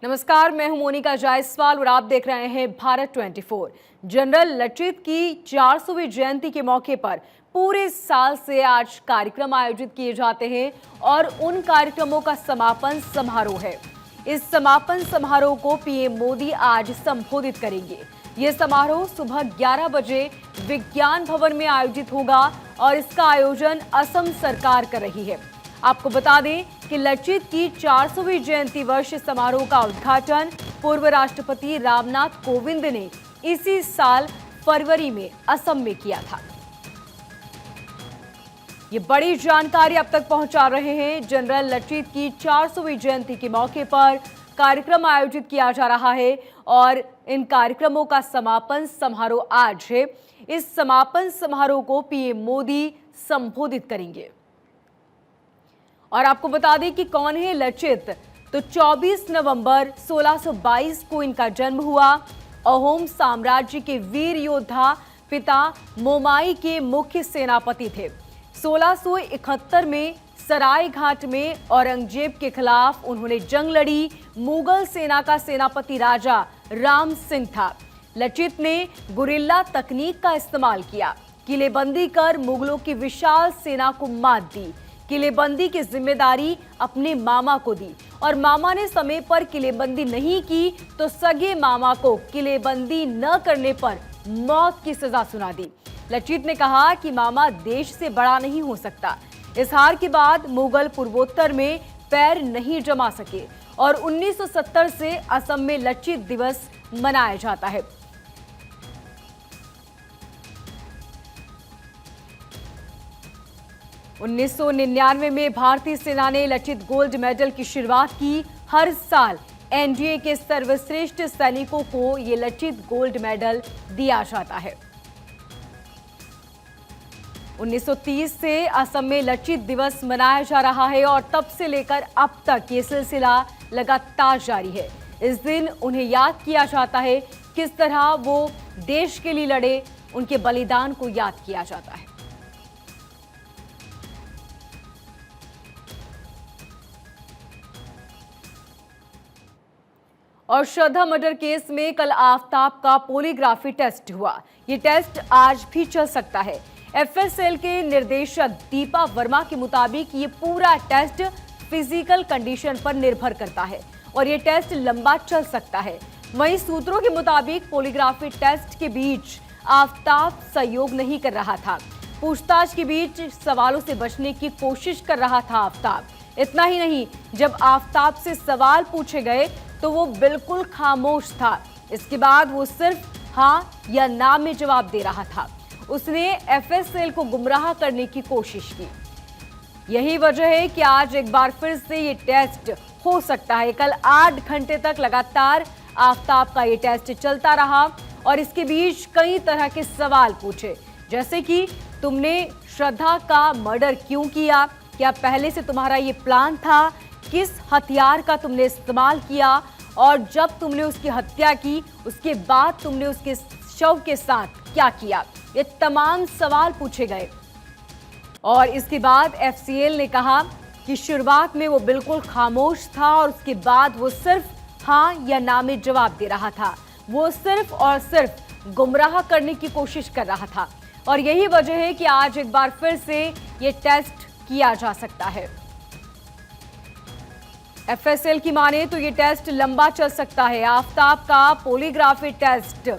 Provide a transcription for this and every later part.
नमस्कार, मैं हूं मोनिका जायसवाल और आप देख रहे हैं भारत 24। जनरल लचित की 400वीं जयंती के मौके पर पूरे साल से आज कार्यक्रम आयोजित किए जाते हैं और उन कार्यक्रमों का समापन समारोह है। इस समापन समारोह को पीएम मोदी आज संबोधित करेंगे। यह समारोह सुबह 11 बजे विज्ञान भवन में आयोजित होगा और इसका आयोजन असम सरकार कर रही है। आपको बता दें कि लचित की 400वीं जयंती वर्ष समारोह का उद्घाटन पूर्व राष्ट्रपति रामनाथ कोविंद ने इसी साल फरवरी में असम में किया था। ये बड़ी जानकारी अब तक पहुंचा रहे हैं। जनरल लचित की 400वीं जयंती के मौके पर कार्यक्रम आयोजित किया जा रहा है और इन कार्यक्रमों का समापन समारोह आज है। इस समापन समारोह को पीएम मोदी संबोधित करेंगे। और आपको बता दें कि कौन है लचित। तो 24 नवंबर 1622 को इनका जन्म हुआ। अहोम साम्राज्य के वीर योद्धा पिता मोमाई के मुख्य सेनापति थे। 1671 में सराय घाट में औरंगजेब के खिलाफ उन्होंने जंग लड़ी। मुगल सेना का सेनापति राजा राम सिंह था। लचित ने गुरिल्ला तकनीक का इस्तेमाल किया। किलेबंदी कर मुगलों की विशाल सेना को मात दी। किलेबंदी की जिम्मेदारी अपने मामा को दी और मामा ने समय पर किलेबंदी नहीं की तो सगे मामा को किलेबंदी न करने पर मौत की सजा सुना दी। लचित ने कहा कि मामा देश से बड़ा नहीं हो सकता। इस हार के बाद मुगल पूर्वोत्तर में पैर नहीं जमा सके और 1970 से असम में लचित दिवस मनाया जाता है। 1999 में भारतीय सेना ने लचित गोल्ड मेडल की शुरुआत की। हर साल एनडीए के सर्वश्रेष्ठ सैनिकों को ये लचित गोल्ड मेडल दिया जाता है। 1930 से असम में लचित दिवस मनाया जा रहा है और तब से लेकर अब तक ये सिलसिला लगातार जारी है। इस दिन उन्हें याद किया जाता है। किस तरह वो देश के लिए लड़े, उनके बलिदान को याद किया जाता है। और श्रद्धा मर्डर केस में कल आफताब का पॉलीग्राफी टेस्ट हुआ। ये टेस्ट आज भी चल सकता है। एफएसएल के निर्देशक दीपा वर्मा के मुताबिक ये पूरा टेस्ट फिजिकल कंडीशन पर निर्भर करता है और ये टेस्ट लंबा चल सकता है। वहीं सूत्रों के मुताबिक पॉलीग्राफी टेस्ट के बीच आफताब सहयोग नहीं कर रहा था। पूछताछ के बीच सवालों से बचने की कोशिश कर रहा था आफताब। इतना ही नहीं, जब आफताब से सवाल पूछे गए तो वो बिल्कुल खामोश था। इसके बाद वो सिर्फ हाँ या ना में जवाब दे रहा था। उसने एफएसएल को गुमराह करने की कोशिश की। यही वजह है कि आज एक बार फिर से ये टेस्ट हो सकता है। कल 8 घंटे तक लगातार आफताब का ये टेस्ट चलता रहा और इसके बीच कई तरह के सवाल पूछे, जैसे कि तुमने श्रद्धा का मर्डर क्यों किया, क्या पहले से तुम्हारा ये प्लान था, किस हथियार का तुमने इस्तेमाल किया और जब तुमने उसकी हत्या की उसके बाद तुमने उसके शव के साथ क्या किया। ये तमाम सवाल पूछे गए और इसके बाद एफसीएल ने कहा कि शुरुआत में वो बिल्कुल खामोश था और उसके बाद वो सिर्फ हाँ या ना में जवाब दे रहा था। वो सिर्फ और सिर्फ गुमराह करने की कोशिश कर रहा था और यही वजह है कि आज एक बार फिर से ये टेस्ट किया जा सकता है। एफएसएल की माने तो ये टेस्ट लंबा चल सकता है। आफताब का पॉलीग्राफी टेस्ट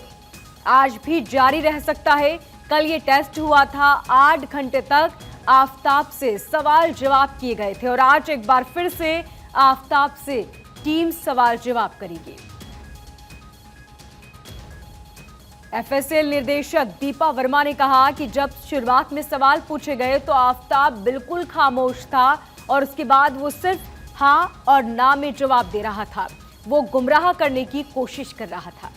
आज भी जारी रह सकता है। कल ये टेस्ट हुआ था, 8 घंटे तक आफताब से सवाल जवाब किए गए थे और आज एक बार फिर से आफताब से टीम सवाल जवाब करेगी। एफएसएल निर्देशक दीपा वर्मा ने कहा कि जब शुरुआत में सवाल पूछे गए तो आफताब बिल्कुल खामोश था और उसके बाद वो सिर्फ हाँ और ना में जवाब दे रहा था। वो गुमराह करने की कोशिश कर रहा था।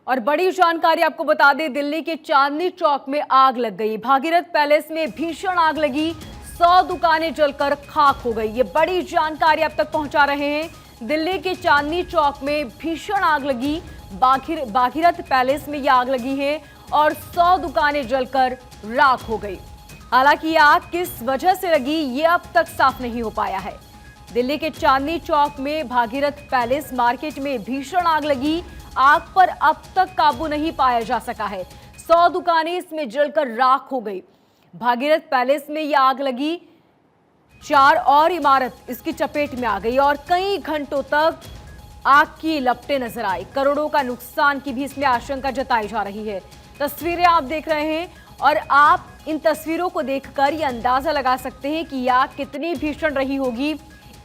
और बड़ी जानकारी आपको बता दें, दिल्ली के चांदनी चौक में आग लग गई। भागीरथ पैलेस में भीषण आग लगी। 100 दुकानें जलकर खाक हो गई। ये बड़ी जानकारी अब तक पहुंचा रहे हैं दिल्ली के चांदनी चौक में भीषण आग लगी। भागीरथ पैलेस में यह आग लगी है और 100 दुकानें जलकर राख हो गई। हालांकि यह आग किस वजह से लगी ये अब तक साफ नहीं हो पाया है। दिल्ली के चांदनी चौक में भागीरथ पैलेस मार्केट में भीषण आग लगी। आग पर अब तक काबू नहीं पाया जा सका है। 100 दुकानें इसमें जलकर राख हो गई। भागीरथ पैलेस में यह आग लगी, 4 और इमारत इसकी चपेट में आ गई और कई घंटों तक आग की लपटें नजर आई। करोड़ों का नुकसान की भी इसमें आशंका जताई जा रही है। तस्वीरें आप देख रहे हैं और आप इन तस्वीरों को देखकर यह अंदाजा लगा सकते हैं कि यह आग कितनी भीषण रही होगी।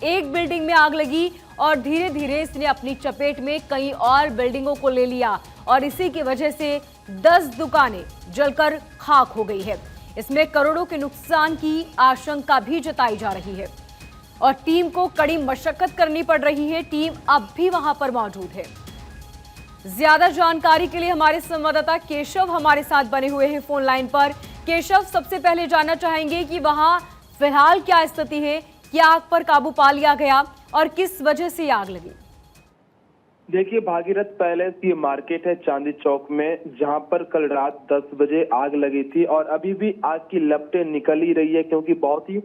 एक बिल्डिंग में आग लगी और धीरे धीरे इसने अपनी चपेट में कई और बिल्डिंगों को ले लिया और इसी की वजह से 10 दुकानें जलकर खाक हो गई है। इसमें करोड़ों के नुकसान की आशंका भी जताई जा रही है और टीम को कड़ी मशक्कत करनी पड़ रही है। टीम अब भी वहां पर मौजूद है। ज्यादा जानकारी के लिए हमारे संवाददाता केशव हमारे साथ बने हुए हैं फोन लाइन पर। केशव, सबसे पहले जानना चाहेंगे कि वहां फिलहाल क्या स्थिति है, क्या आग पर काबू पा लिया गया और किस वजह से आग लगी? देखिए, भागीरथ पैलेस ये मार्केट है चांदनी चौक में, जहां पर कल रात 10 बजे आग लगी थी और अभी भी आग की लपटें निकल ही रही है क्योंकि बहुत ही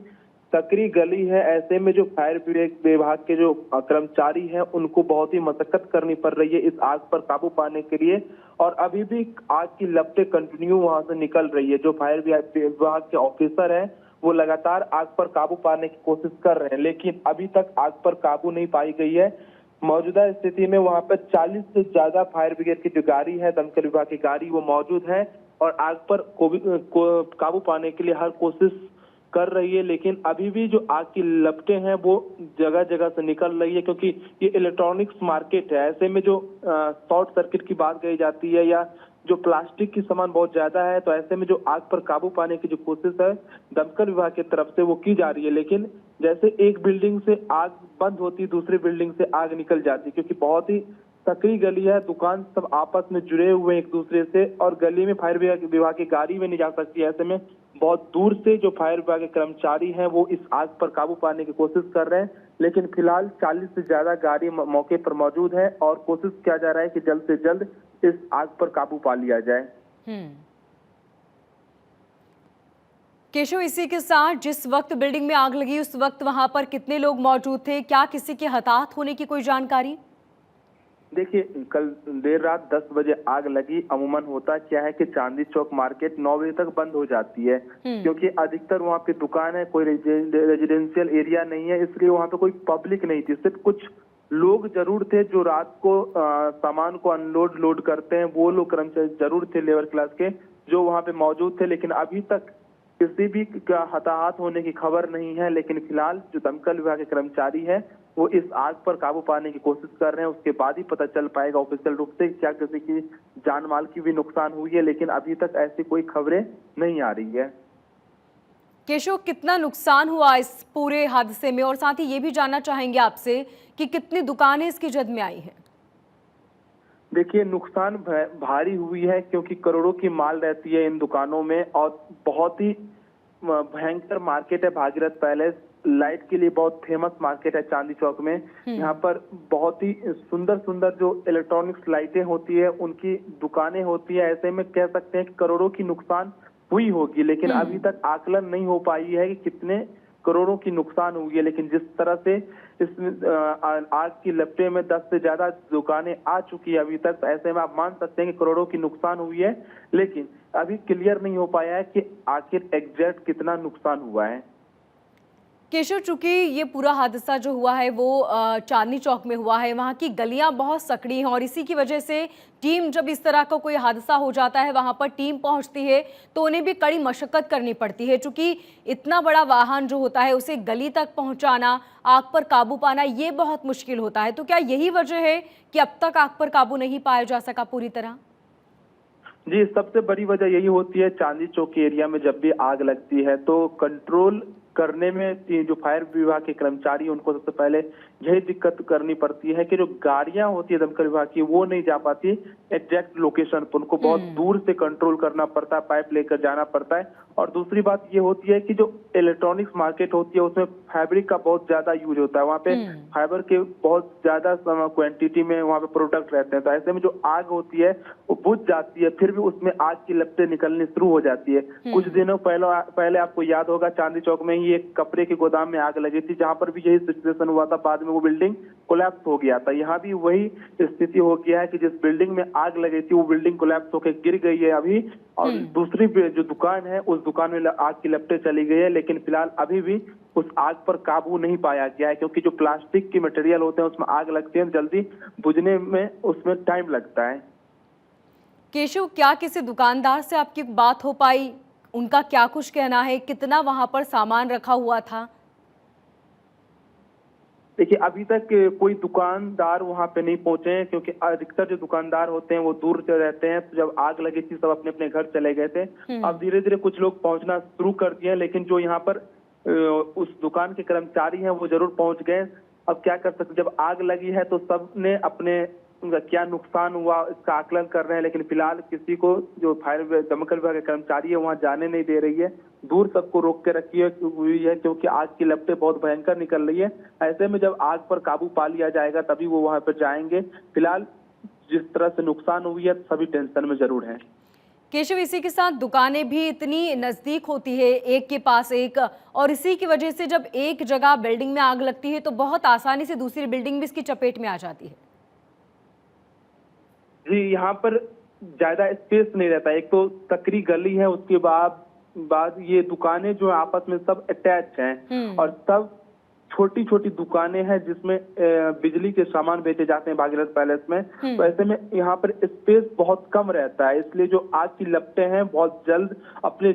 सकरी गली है। ऐसे में जो फायर विभाग के जो कर्मचारी हैं उनको बहुत ही मशक्कत करनी पड़ रही है इस आग पर काबू पाने के लिए और अभी भी आग की लपटें कंटिन्यू वहां से निकल रही है। जो फायर विभाग के ऑफिसर हैं वो लगातार आग पर काबू पाने की कोशिश कर रहे हैं, लेकिन अभी तक आग पर काबू नहीं पाई गई है। मौजूदा स्थिति में वहां पर 40 से ज्यादा फायर ब्रिगेड की जो गाड़ी है, दमकल विभाग की गाड़ी, वो मौजूद है और आग पर काबू पाने के लिए हर कोशिश कर रही है। लेकिन अभी भी जो आग की लपटें हैं वो जगह जगह से निकल रही है क्योंकि ये इलेक्ट्रॉनिक्स मार्केट है। ऐसे में जो शॉर्ट सर्किट की बात कही जाती है या जो प्लास्टिक की सामान बहुत ज्यादा है, तो ऐसे में जो आग पर काबू पाने की जो कोशिश है दमकल विभाग की तरफ से वो की जा रही है। लेकिन जैसे एक बिल्डिंग से आग बंद होती, दूसरी बिल्डिंग से आग निकल जाती क्योंकि बहुत ही सकरी गली है, दुकान सब आपस में जुड़े हुए एक दूसरे से और गली में फायर विभाग की गाड़ी में नहीं जा सकती। ऐसे में बहुत दूर से जो फायर विभाग के कर्मचारी हैं वो इस आग पर काबू पाने की कोशिश कर रहे हैं, लेकिन फिलहाल 40 से ज्यादा गाड़ी मौके पर मौजूद है और कोशिश किया जा रहा है कि जल्द से जल्द इस आग पर काबू पा लिया जाए। केशव, इसी के साथ जिस वक्त बिल्डिंग में आग लगी उस वक्त वहां पर कितने लोग मौजूद थे? क्या किसी के हताहत होने की कोई जानकारी? देखिए, कल देर रात 10 बजे आग लगी। अमूमन होता क्या है कि चांदनी चौक मार्केट 9 बजे तक बंद हो जाती है क्योंकि अधिकतर वहाँ पे दुकान है, कोई रेजिडेंशियल एरिया नहीं है, इसलिए वहाँ पे कोई पब्लिक नहीं थी। सिर्फ कुछ लोग जरूर थे जो रात को सामान को लोड करते हैं, वो लोग कर्मचारी जरूर थे लेबर क्लास के जो वहाँ पे मौजूद थे। लेकिन अभी तक किसी भी का हताहत होने की खबर नहीं है। लेकिन फिलहाल जो दमकल विभाग के कर्मचारी है वो इस आग पर काबू पाने की कोशिश कर रहे हैं। उसके बाद ही पता चल पाएगा ऑफिशियल रूप से क्या किसी की जान माल की भी नुकसान हुई है, लेकिन अभी तक ऐसी कोई खबरें नहीं आ रही है। केशव, कितना नुकसान हुआ इस पूरे हादसे में और साथ ही ये भी जानना चाहेंगे आपसे कि कितनी दुकानें इसकी जद में आई हैं? देखिए, नुकसान भारी हुई है क्योंकि करोड़ों की माल रहती है इन दुकानों में और बहुत ही भयंकर मार्केट है भागीरथ पैलेस। लाइट के लिए बहुत फेमस मार्केट है चांदनी चौक में। यहाँ पर बहुत ही सुंदर सुंदर जो इलेक्ट्रॉनिक्स लाइटें होती है उनकी दुकानें होती है। ऐसे में कह सकते हैं कि करोड़ों की नुकसान हुई होगी, लेकिन अभी तक आकलन नहीं हो पाई है कि कितने करोड़ों की नुकसान हुई है। लेकिन जिस तरह से इसमें आग की लपटें में 10 से ज्यादा दुकानें आ चुकी है अभी तक, ऐसे में आप मान सकते हैं कि करोड़ों की नुकसान हुई है, लेकिन अभी क्लियर नहीं हो पाया है कि आखिर एग्जैक्ट कितना नुकसान हुआ है। केशव, चूंकि ये पूरा हादसा जो हुआ है वो चांदनी चौक में हुआ है, वहाँ की गलियां बहुत सकड़ी हैं और इसी की वजह से टीम जब इस तरह का कोई हादसा हो जाता है वहाँ पर टीम पहुँचती है तो उन्हें भी कड़ी मशक्कत करनी पड़ती है। चूंकि इतना बड़ा वाहन जो होता है उसे गली तक पहुँचाना, आग पर काबू पाना, ये बहुत मुश्किल होता है। तो क्या यही वजह है कि अब तक आग पर काबू नहीं पाया जा सका पूरी तरह? जी, सबसे बड़ी वजह यही होती है चांदनी चौक के एरिया में जब भी आग लगती है तो कंट्रोल करने में जो फायर विभाग के कर्मचारी उनको सबसे पहले यही दिक्कत करनी पड़ती है कि जो गाड़ियां होती है दमकल विभाग की वो नहीं जा पाती एग्जैक्ट लोकेशन पर, उनको बहुत दूर से कंट्रोल करना पड़ता है, पाइप लेकर जाना पड़ता है। और दूसरी बात ये होती है कि जो इलेक्ट्रॉनिक्स मार्केट होती है उसमें फैब्रिक का बहुत ज्यादा यूज होता है, वहाँ पे फाइबर के बहुत ज्यादा क्वांटिटी में वहाँ पे प्रोडक्ट रहते हैं, तो ऐसे में जो आग होती है वो बुझ जाती है, फिर भी उसमें आग की लपटें निकलनी शुरू हो जाती है। कुछ दिनों पहले आपको याद होगा चांदी चौक में ही एक कपड़े के गोदाम में आग लगी थी, जहां पर भी यही सिचुएशन हुआ था, बाद में वो बिल्डिंग कोलैप्स हो गया था। यहाँ भी वही स्थिति हो गया है कि जिस बिल्डिंग में आग लगी थी वो बिल्डिंग कोलैप्स होकर गिर गई है अभी, और दूसरी जो दुकान है उस दुकान में आग की लपटें चली गई है, लेकिन फिलहाल अभी भी उस आग पर काबू नहीं पाया गया है, क्योंकि जो प्लास्टिक के मटेरियल होते हैं उसमें आग लगती है, जल्दी बुझने में उसमें टाइम लगता है। केशव, क्या किसी दुकानदार से आपकी बात हो पाई? उनका क्या कुछ कहना है? कितना वहां पर सामान रखा हुआ था? देखिए, अभी तक कोई दुकानदार वहां पे नहीं पहुंचे हैं, क्योंकि अधिकतर जो दुकानदार होते हैं वो दूर से रहते हैं, तो जब आग लगी थी सब अपने अपने घर चले गए थे। अब धीरे धीरे कुछ लोग पहुंचना शुरू कर दिए हैं, लेकिन जो यहाँ पर उस दुकान के कर्मचारी हैं वो जरूर पहुंच गए। अब क्या कर सकते, जब आग लगी है तो सबने अपने उनका क्या नुकसान हुआ इसका आकलन कर रहे हैं, लेकिन फिलहाल किसी को जो फायर दमकल विभाग के कर्मचारी है वहां जाने नहीं दे रही है, दूर सबको रोक के रखी हुई है, क्योंकि आग की लपटें बहुत भयंकर निकल रही है। ऐसे में जब आग पर काबू पा लिया जाएगा तभी वो वहां पर जाएंगे। फिलहाल जिस तरह से नुकसान हुई है सभी टेंशन में जरूर है। केशव, इसी के साथ दुकानें भी इतनी नजदीक होती है, एक के पास एक, और इसी की वजह से जब एक जगह बिल्डिंग में आग लगती है तो बहुत आसानी से दूसरी बिल्डिंग भी इसकी चपेट में आ जाती है। जी, यहाँ पर ज्यादा स्पेस नहीं रहता, एक तो सकरी गली है, उसके बाद ये दुकानें जो आपस में सब अटैच हैं, और सब छोटी छोटी दुकानें हैं जिसमें बिजली के सामान बेचे जाते हैं भागीरथ पैलेस में। तो ऐसे में यहाँ पर स्पेस बहुत कम रहता है, इसलिए जो आग की लपटें हैं बहुत जल्द अपने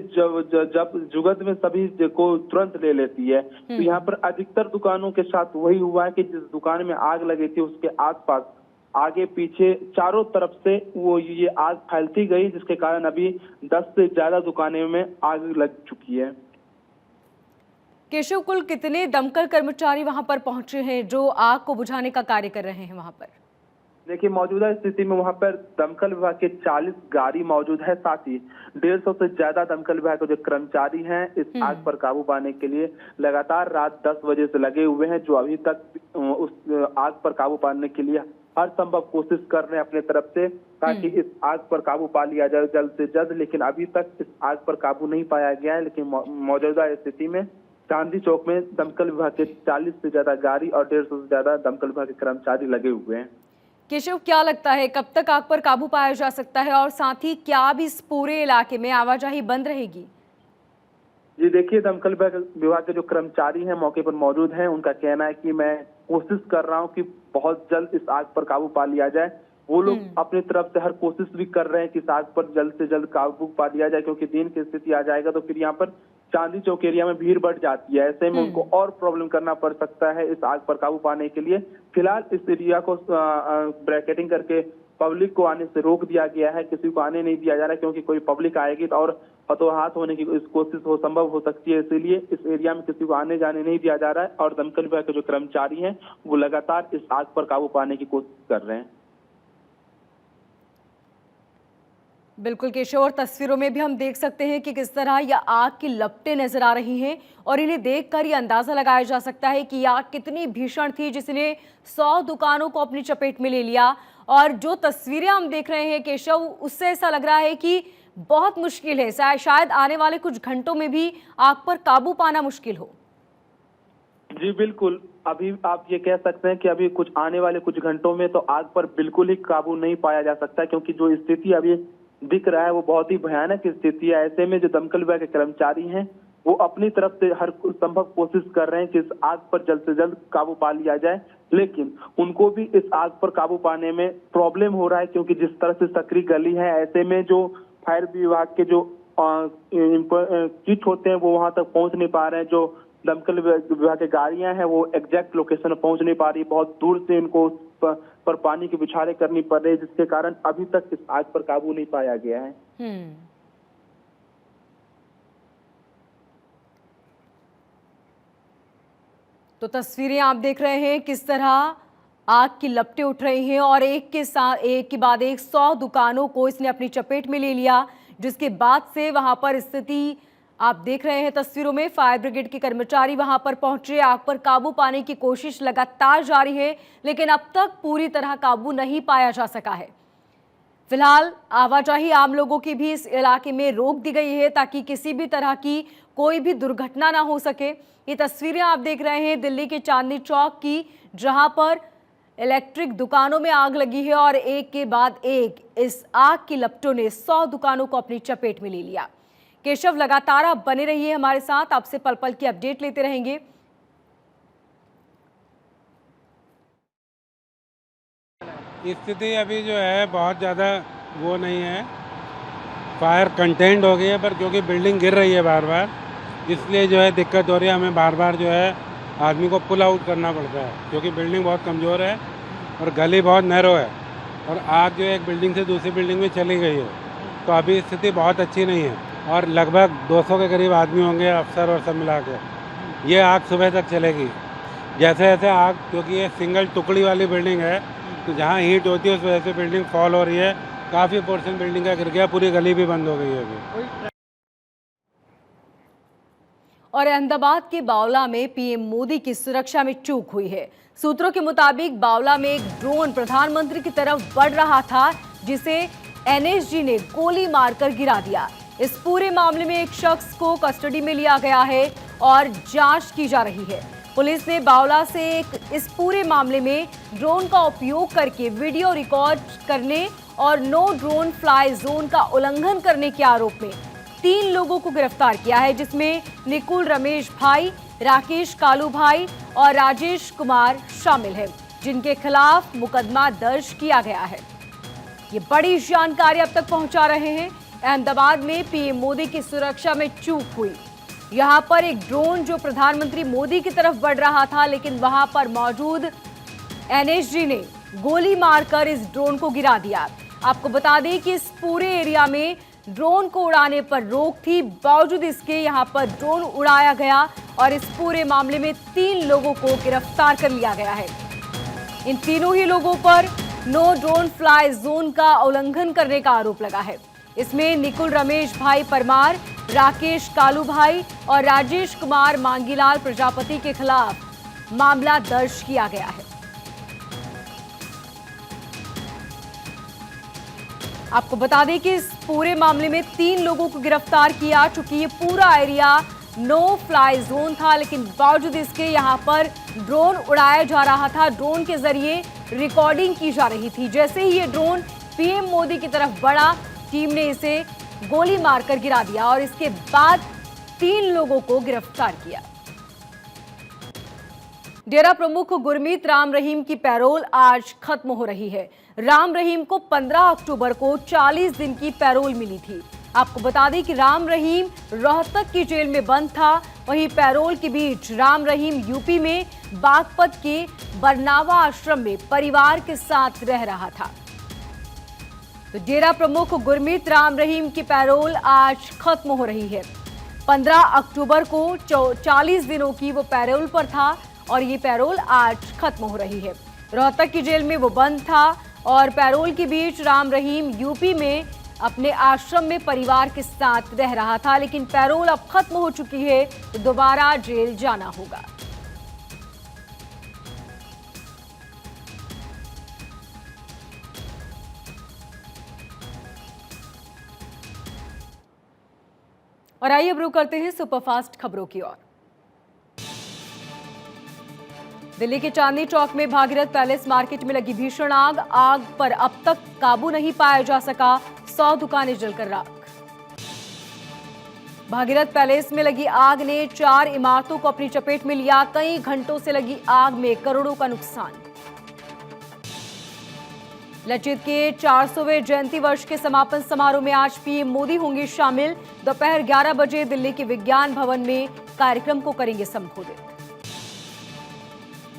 जुगत में सभी को तुरंत ले लेती है। तो यहाँ पर अधिकतर दुकानों के साथ वही हुआ है कि जिस दुकान में आग लगी थी उसके आसपास आगे पीछे चारों तरफ से वो ये आग फैलती गई, जिसके कारण अभी 10 से ज्यादा दुकानें में आग लग चुकी है। केशव, कुल कितने दमकल कर्मचारी वहां पर पहुंचे हैं जो आग को बुझाने का कार्य कर रहे हैं वहां पर? देखिए, मौजूदा स्थिति में वहां पर दमकल विभाग के 40 गाड़ी मौजूद है, साथ ही 150 से ज्यादा दमकल विभाग के जो कर्मचारी हैं इस आग पर काबू पाने के लिए लगातार रात 10 बजे से लगे हुए हैं, जो अभी तक उस आग पर काबू पाने के लिए हर संभव कोशिश कर रहे हैं अपने तरफ से, ताकि इस आग पर काबू पा लिया जाए जल्द से जल्द। लेकिन अभी तक इस आग पर काबू नहीं पाया गया है। लेकिन मौजूदा स्थिति में चांदी चौक में दमकल विभाग के 40 से ज्यादा गाड़ी और 150 से ज्यादा दमकल विभाग के कर्मचारी लगे हुए हैं। केशव, क्या लगता है कब तक आग पर काबू पाया जा सकता है, और साथ ही क्या अब इस पूरे इलाके में आवाजाही बंद रहेगी? जी देखिए, दमकल विभाग के जो कर्मचारी हैं मौके पर मौजूद हैं, उनका कहना है कि मैं कोशिश कर रहा हूं कि बहुत जल्द इस आग पर काबू पा लिया जाए। वो लोग अपनी तरफ से हर कोशिश भी कर रहे हैं कि इस आग पर जल्द से जल्द काबू पा लिया जाए, क्योंकि दिन की स्थिति आ जाएगा तो फिर यहाँ पर चांदी चौक एरिया में भीड़ बढ़ जाती है, ऐसे में उनको और प्रॉब्लम करना पड़ सकता है इस आग पर काबू पाने के लिए। फिलहाल इस एरिया को ब्रैकेटिंग करके पब्लिक को आने से रोक दिया गया है, किसी को आने नहीं दिया जा रहा, क्योंकि कोई पब्लिक आएगी तो और हतोहात होने की कोशिश संभव हो सकती है, इसीलिए इस एरिया में किसी को आने जाने नहीं दिया जा रहा है। और दमकल विभाग के जो कर्मचारी हैं वो लगातार इस आग पर काबू पाने की कोशिश कर रहे हैं। बिल्कुल केशव, और तस्वीरों में भी हम देख सकते हैं कि किस तरह यह आग की लपटें नजर आ रही हैं, और इन्हें देखकर यह अंदाजा लगाया जा सकता है कि यह आग कितनी भीषण थी जिसने 100 दुकानों को अपनी चपेट में ले लिया। और जो तस्वीरें हम देख रहे हैं केशव, उससे ऐसा लग रहा है कि बहुत मुश्किल है, शायद आने वाले कुछ घंटों में भी आग पर काबू पाना मुश्किल हो। जी बिल्कुल, अभी आप ये कह सकते हैं कि अभी कुछ आने वाले कुछ घंटों में तो आग पर बिल्कुल ही काबू नहीं पाया जा सकता, क्योंकि जो स्थिति अभी दिख रहा है वो बहुत ही भयानक स्थिति है। ऐसे में जो दमकल विभाग के कर्मचारी हैं वो अपनी तरफ से हर संभव कोशिश कर रहे हैं कि इस आग पर जल्द से जल्द काबू पा लिया जाए, लेकिन उनको भी इस आग पर काबू पाने में प्रॉब्लम हो रहा है, क्योंकि जिस तरह से सकरी गली है, ऐसे में जो फायर विभाग के जो किट होते हैं वो वहां तक पहुंच नहीं पा रहे हैं। जो दमकल विभाग की गाड़ियां हैं वो एग्जैक्ट लोकेशन पर पहुंच नहीं पा रही, बहुत दूर से इनको पर पानी की बिछारे करनी पड़ रही है, जिसके कारण अभी तक इस आग पर काबू नहीं पाया गया है। तो तस्वीरें आप देख रहे हैं किस तरह आग की लपटें उठ रही हैं और एक के बाद एक 100 दुकानों को इसने अपनी चपेट में ले लिया, जिसके बाद से वहां पर स्थिति आप देख रहे हैं तस्वीरों में। फायर ब्रिगेड के कर्मचारी वहां पर पहुंचे, आग पर काबू पाने की कोशिश लगातार जारी है, लेकिन अब तक पूरी तरह काबू नहीं पाया जा सका है। फिलहाल आवाजाही आम लोगों की भी इस इलाके में रोक दी गई है ताकि किसी भी तरह की कोई भी दुर्घटना ना हो सके। ये तस्वीरें आप देख रहे हैं दिल्ली के चांदनी चौक की, जहां पर इलेक्ट्रिक दुकानों में आग लगी है और एक के बाद एक इस आग की लपटों ने 100 दुकानों को अपनी चपेट में ले लिया। केशव, लगातार आप बने रहिए हमारे साथ, आपसे पल पल की अपडेट लेते रहेंगे। स्थिति अभी जो है बहुत ज़्यादा वो नहीं है, फायर कंटेंट हो गई है, पर क्योंकि बिल्डिंग गिर रही है बार बार, इसलिए जो है दिक्कत हो रही है। हमें बार बार जो है आदमी को पुल आउट करना पड़ता है क्योंकि बिल्डिंग बहुत कमज़ोर है और गली बहुत नैरो है और आग जो है एक बिल्डिंग से दूसरी बिल्डिंग में चली गई है। तो अभी स्थिति बहुत अच्छी नहीं है और लगभग 200 के करीब आदमी होंगे, अफसर और सब मिला के। ये आग सुबह तक चलेगी। जैसे जैसे आग, क्योंकि ये सिंगल टुकड़ी वाली बिल्डिंग है, तो जहाँ हीट होती है उस वजह से बिल्डिंग फॉल हो रही है। काफ़ी पोर्शन बिल्डिंग का गिर गया, पूरी गली भी बंद हो गई है अभी। और अहमदाबाद के बावला में पीएम मोदी की सुरक्षा में चूक हुई है। सूत्रों के मुताबिक बावला में एक ड्रोन प्रधानमंत्री की तरफ बढ़ रहा था, जिसे एनएसजी ने गोली मारकर गिरा दिया। इस पूरे मामले में एक शख्स को कस्टडी में लिया गया है और जांच की जा रही है। पुलिस ने बावला से इस पूरे मामले में ड्रोन का उपयोग करके वीडियो रिकॉर्ड करने और नो ड्रोन फ्लाई जोन का उल्लंघन करने के आरोप में 3 लोगों को गिरफ्तार किया है, जिसमें निकुल रमेश भाई, राकेश कालू भाई और राजेश कुमार शामिल हैं, जिनके खिलाफ मुकदमा दर्ज किया गया है। ये बड़ी जानकारी अब तक पहुंचा रहे हैं। अहमदाबाद में पीएम मोदी की सुरक्षा में चूक हुई। यहां पर एक ड्रोन जो प्रधानमंत्री मोदी की तरफ बढ़ रहा था, लेकिन वहां पर मौजूद एनएसजी ने गोली मारकर इस ड्रोन को गिरा दिया। आपको बता दें कि इस पूरे एरिया में ड्रोन को उड़ाने पर रोक थी, बावजूद इसके यहां पर ड्रोन उड़ाया गया और इस पूरे मामले में 3 लोगों को गिरफ्तार कर लिया गया है। इन तीनों ही लोगों पर नो ड्रोन फ्लाई जोन का उल्लंघन करने का आरोप लगा है। इसमें निकुल रमेश भाई परमार, राकेश कालू भाई और राजेश कुमार मांगीलाल प्रजापति के खिलाफ मामला दर्ज किया गया है। आपको बता दें कि इस पूरे मामले में 3 लोगों को गिरफ्तार किया। चूंकि ये पूरा एरिया नो फ्लाई जोन था, लेकिन बावजूद इसके यहाँ पर ड्रोन उड़ाया जा रहा था, ड्रोन के जरिए रिकॉर्डिंग की जा रही थी। जैसे ही ये ड्रोन पीएम मोदी की तरफ बढ़ा, टीम ने इसे गोली मारकर गिरा दिया और इसके बाद 3 लोगों को गिरफ्तार किया। डेरा प्रमुख गुरमीत राम रहीम की पैरोल आज खत्म हो रही है। राम रहीम को 15 अक्टूबर को 40 दिन की पैरोल मिली थी। आपको बता दें कि राम रहीम रोहतक की जेल में बंद था। वहीं पैरोल के बीच राम रहीम यूपी में बागपत के बरनावा आश्रम में परिवार के साथ रह रहा था। तो डेरा प्रमुख गुरमीत राम रहीम की पैरोल आज खत्म हो रही है। 15 अक्टूबर को 40 दिनों की वो पैरोल पर था और ये पैरोल आज खत्म हो रही है। रोहतक की जेल में वो बंद था और पैरोल के बीच राम रहीम यूपी में अपने आश्रम में परिवार के साथ रह रहा था, लेकिन पैरोल अब खत्म हो चुकी है, तो दोबारा जेल जाना होगा। और आइए अब रुक करते हैं सुपरफास्ट खबरों की ओर। दिल्ली के चांदनी चौक में भागीरथ पैलेस मार्केट में लगी भीषण आग पर अब तक काबू नहीं पाया जा सका। 100 दुकानें जलकर राख। भागीरथ पैलेस में लगी आग ने 4 इमारतों को अपनी चपेट में लिया। कई घंटों से लगी आग में करोड़ों का नुकसान। लचित के 400वें जयंती वर्ष के समापन समारोह में आज पीएम मोदी होंगे शामिल। दोपहर 11 बजे दिल्ली के विज्ञान भवन में कार्यक्रम को करेंगे संबोधित।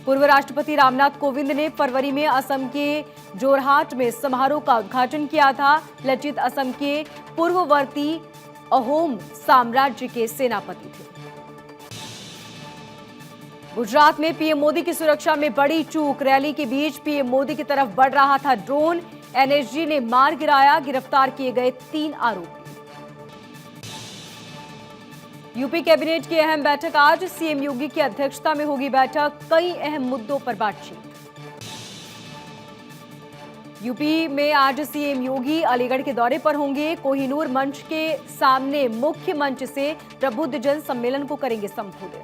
पूर्व राष्ट्रपति रामनाथ कोविंद ने फरवरी में असम के जोरहाट में समारोह का उद्घाटन किया था। लचित असम के पूर्ववर्ती अहोम साम्राज्य के सेनापति थे। गुजरात में पीएम मोदी की सुरक्षा में बड़ी चूक। रैली के बीच पीएम मोदी की तरफ बढ़ रहा था ड्रोन। एनएसजी ने मार गिराया। गिरफ्तार किए गए 3 आरोपी। यूपी कैबिनेट की अहम बैठक आज। सीएम योगी की अध्यक्षता में होगी बैठक। कई अहम मुद्दों पर बातचीत। यूपी में आज सीएम योगी अलीगढ़ के दौरे पर होंगे। कोहिनूर मंच के सामने मुख्य मंच से प्रबुद्ध जन सम्मेलन को करेंगे संबोधित।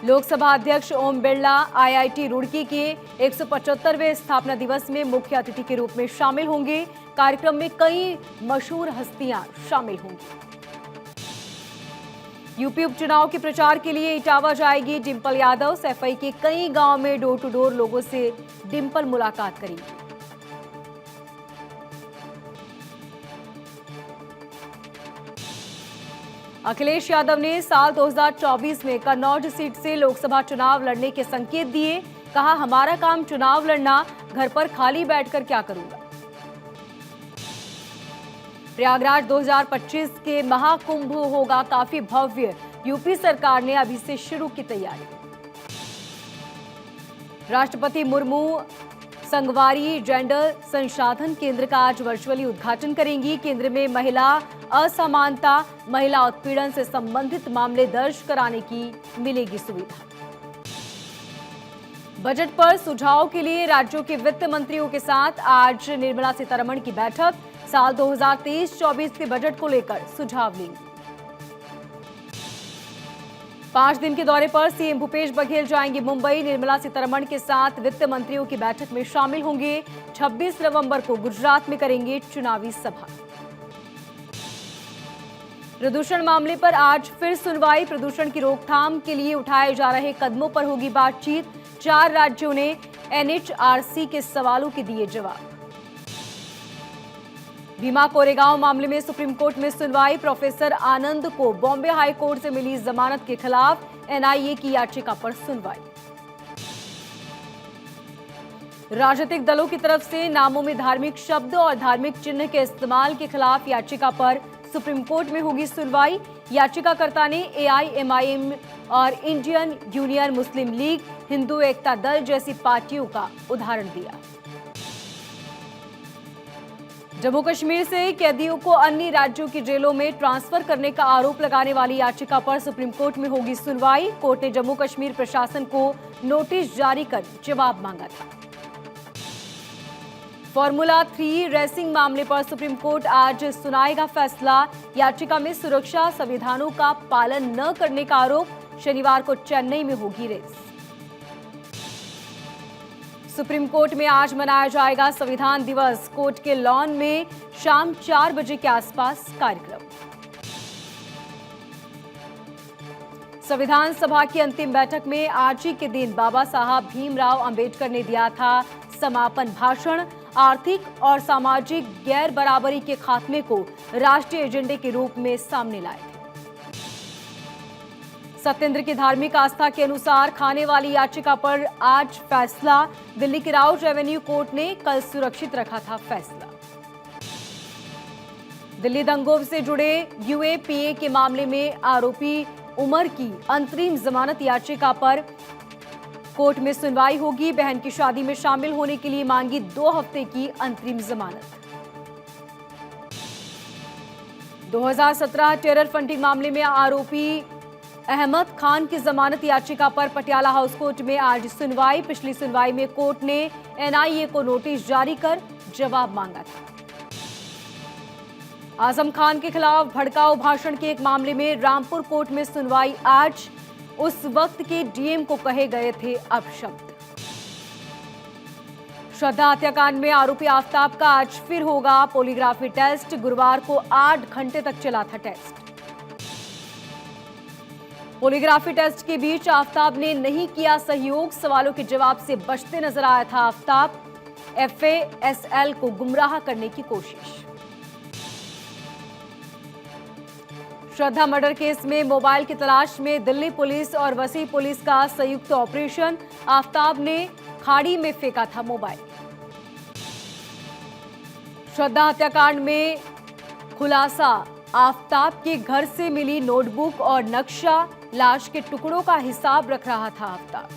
लोकसभा अध्यक्ष ओम बिरला आईआईटी रुड़की के 175वें स्थापना दिवस में मुख्य अतिथि के रूप में शामिल होंगे। कार्यक्रम में कई मशहूर हस्तियां शामिल होंगी। यूपी उपचुनाव के प्रचार के लिए इटावा जाएगी डिंपल यादव। सैफई के कई गांव में डोर टू डोर लोगों से डिंपल मुलाकात करेंगी। अखिलेश यादव ने साल 2024 में कन्नौज सीट से लोकसभा चुनाव लड़ने के संकेत दिए। कहा, हमारा काम चुनाव लड़ना, घर पर खाली बैठकर क्या करूंगा। प्रयागराज 2025 के महाकुंभ होगा काफी भव्य। यूपी सरकार ने अभी से शुरू की तैयारी। राष्ट्रपति मुर्मू संगवारी जेंडर संसाधन केंद्र का आज वर्चुअली उद्घाटन करेंगी। केंद्र में महिला असमानता, महिला उत्पीड़न से संबंधित मामले दर्ज कराने की मिलेगी सुविधा। बजट पर सुझाव के लिए राज्यों के वित्त मंत्रियों के साथ आज निर्मला सीतारमण की बैठक। साल 2023-24 के बजट को लेकर सुझाव लेंगी। 5 दिन के दौरे पर सीएम भूपेश बघेल जाएंगे मुंबई। निर्मला सीतारमण के साथ वित्त मंत्रियों की बैठक में शामिल होंगे। 26 नवंबर को गुजरात में करेंगे चुनावी सभा। प्रदूषण मामले पर आज फिर सुनवाई। प्रदूषण की रोकथाम के लिए उठाए जा रहे कदमों पर होगी बातचीत। 4 राज्यों ने एनएचआरसी के सवालों के दिए जवाब। भीमा कोरेगांव मामले में सुप्रीम कोर्ट में सुनवाई। प्रोफेसर आनंद को बॉम्बे हाई कोर्ट से मिली जमानत के खिलाफ एनआईए की याचिका पर सुनवाई। राजनीतिक दलों की तरफ से नामों में धार्मिक शब्द और धार्मिक चिन्ह के इस्तेमाल के खिलाफ याचिका पर सुप्रीम कोर्ट में होगी सुनवाई। याचिकाकर्ता ने एआईएमआईएम और इंडियन यूनियन मुस्लिम लीग, हिंदू एकता दल जैसी पार्टियों का उदाहरण दिया। जम्मू कश्मीर से कैदियों को अन्य राज्यों की जेलों में ट्रांसफर करने का आरोप लगाने वाली याचिका पर सुप्रीम कोर्ट में होगी सुनवाई। कोर्ट ने जम्मू कश्मीर प्रशासन को नोटिस जारी कर जवाब मांगा था। फॉर्मूला 3 रेसिंग मामले पर सुप्रीम कोर्ट आज सुनाएगा फैसला। याचिका में सुरक्षा संविधानों का पालन न करने का आरोप। शनिवार को चेन्नई में होगी रेस। सुप्रीम कोर्ट में आज मनाया जाएगा संविधान दिवस। कोर्ट के लॉन में शाम 4 बजे के आसपास कार्यक्रम। संविधान सभा की अंतिम बैठक में आज ही के दिन बाबा साहब भीमराव अंबेडकर ने दिया था समापन भाषण। आर्थिक और सामाजिक गैर बराबरी के खात्मे को राष्ट्रीय एजेंडे के रूप में सामने लाए थे। सत्येंद्र की धार्मिक आस्था के अनुसार खाने वाली याचिका पर आज फैसला। दिल्ली के राउज एवेन्यू कोर्ट ने कल सुरक्षित रखा था फैसला। दिल्ली दंगों से जुड़े यूएपीए के मामले में आरोपी उमर की अंतरिम जमानत याचिका पर कोर्ट में सुनवाई होगी। बहन की शादी में शामिल होने के लिए मांगी 2 हफ्ते की अंतरिम जमानत। 2017 टेरर फंडिंग मामले में आरोपी अहमद खान की जमानत याचिका पर पटियाला हाउस कोर्ट में आज सुनवाई। पिछली सुनवाई में कोर्ट ने एनआईए को नोटिस जारी कर जवाब मांगा था। आजम खान के खिलाफ भड़काऊ भाषण के एक मामले में रामपुर कोर्ट में सुनवाई आज। उस वक्त के डीएम को कहे गए थे अपशब्द। श्रद्धा हत्याकांड में आरोपी आफ्ताब का आज फिर होगा पॉलीग्राफी टेस्ट। गुरुवार को 8 घंटे तक चला था टेस्ट। पॉलीग्राफी टेस्ट के बीच आफ्ताब ने नहीं किया सहयोग। सवालों के जवाब से बचते नजर आया था आफ्ताब। एफएएसएल को गुमराह करने की कोशिश। श्रद्धा मर्डर केस में मोबाइल की तलाश में दिल्ली पुलिस और वसी पुलिस का संयुक्त ऑपरेशन। आफ्ताब ने खाड़ी में फेंका था मोबाइल। श्रद्धा हत्याकांड में खुलासा आफताब के घर से मिली नोटबुक और नक्शा, लाश के टुकड़ों का हिसाब रख रहा था आफताब।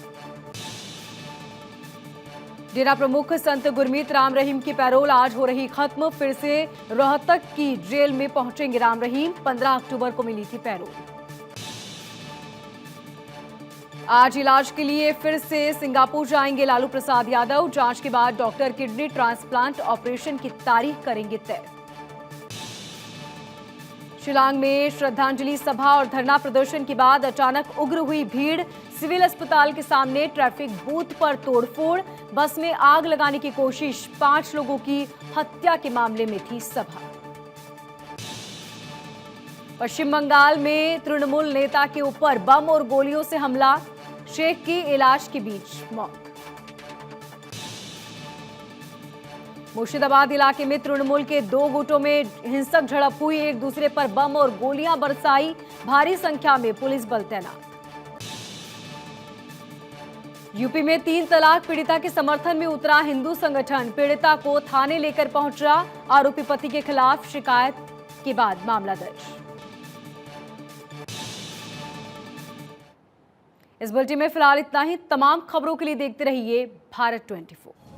डेरा प्रमुख संत गुरमीत राम रहीम की पैरोल आज हो रही खत्म। फिर से रोहतक की जेल में पहुंचेंगे राम रहीम। 15 अक्टूबर को मिली थी पैरोल। आज इलाज के लिए फिर से सिंगापुर जाएंगे लालू प्रसाद यादव। जांच के बाद डॉक्टर किडनी ट्रांसप्लांट ऑपरेशन की तारीख करेंगे तय। शिलांग में श्रद्धांजलि सभा और धरना प्रदर्शन के बाद अचानक उग्र हुई भीड़। सिविल अस्पताल के सामने ट्रैफिक बूथ पर तोड़फोड़, बस में आग लगाने की कोशिश। 5 लोगों की हत्या के मामले में थी सभा। पश्चिम बंगाल में तृणमूल नेता के ऊपर बम और गोलियों से हमला, शेख की इलाज के बीच मौत। मुर्शिदाबाद इलाके में तृणमूल के 2 गुटों में हिंसक झड़प हुई। एक दूसरे पर बम और गोलियां बरसाई। भारी संख्या में पुलिस बल तैनात। यूपी में 3 तलाक पीड़िता के समर्थन में उतरा हिंदू संगठन। पीड़िता को थाने लेकर पहुंचा। आरोपी पति के खिलाफ शिकायत के बाद मामला दर्ज। इस बुलेटिन में फिलहाल इतना ही। तमाम खबरों के लिए देखते रहिए भारत 24।